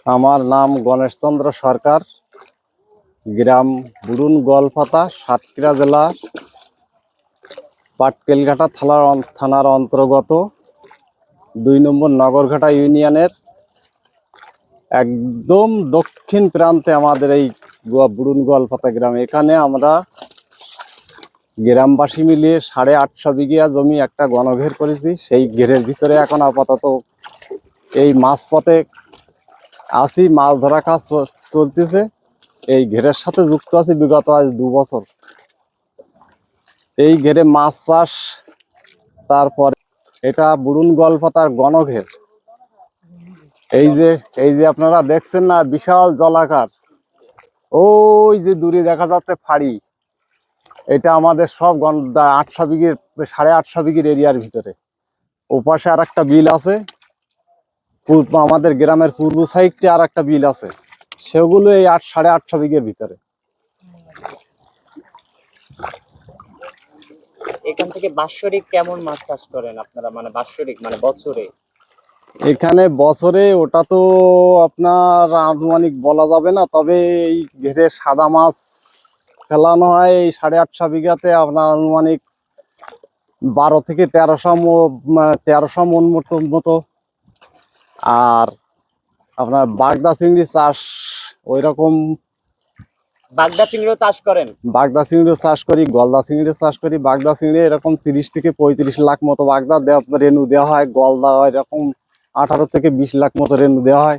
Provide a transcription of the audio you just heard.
আমার নাম গণেশচন্দ্র সরকার, গ্রাম বুড়ুন গোয়ালপাতা, সাতক্ষীরা জেলা, পাটকেলঘাটা থানার অন্তর্গত ২ নম্বর নগরঘাটা ইউনিয়নের একদম দক্ষিণ প্রান্তে আমাদের এই বুড়ুন গোয়ালপাতা গ্রাম। এখানে আমরা গ্রামবাসী মিলিয়ে 850 বিঘা জমি একটা গণঘের করেছি। সেই ঘেরের ভিতরে এখন আপাতত এই মাঝপথে আছি, মাছ ধরা কাজ চলতেছে। এই ঘেরের সাথে যুক্ত আছি বিগত আজ 2 বছর। এই ঘেরে মাছ চাষ, তারপরে এটা বুড়ুন গোয়ালপাতার গণঘের। এই যে আপনারা দেখছেন না, বিশাল জলাকার, ওই যে দূরে দেখা যাচ্ছে ফাড়ি, এটা আমাদের সব 800 বিঘের 850 বিঘের এরিয়ার ভিতরে। ওপাশে আর একটা বিল আছে, আমাদের গ্রামের পূর্ব সাইডে আর একটা বিল আছে, সেগুলো এই 850 বিঘের ভিতরে। এখান থেকে বাৎসরিক কেমন মাছ চাষ করেন আপনারা, মানে বাৎসরিক মানে বছরে? এখানে বছরে ওটা তো আপনার আনুমানিক বলা যাবে না, তবে এই ঘেরে সাদা মাছ ফেলানো হয় এই 850 বিঘাতে আপনার আনুমানিক 12 থেকে 1300 মন মতো। আর আপনার বাগদা চিংড়ি চাষ ওই রকম, বাগদা চিংড়িও চাষ করেন? বাগদা চিংড়ি চাষ করি, গলদা চিংড়ি চাষ করি। বাগদা চিংড়ি এরকম 30 থেকে 35 লাখ মতো বাগদা রেনু দেওয়া হয়, গলদা এরকম 18 থেকে 20 লাখ মতো রেনু দেওয়া হয়।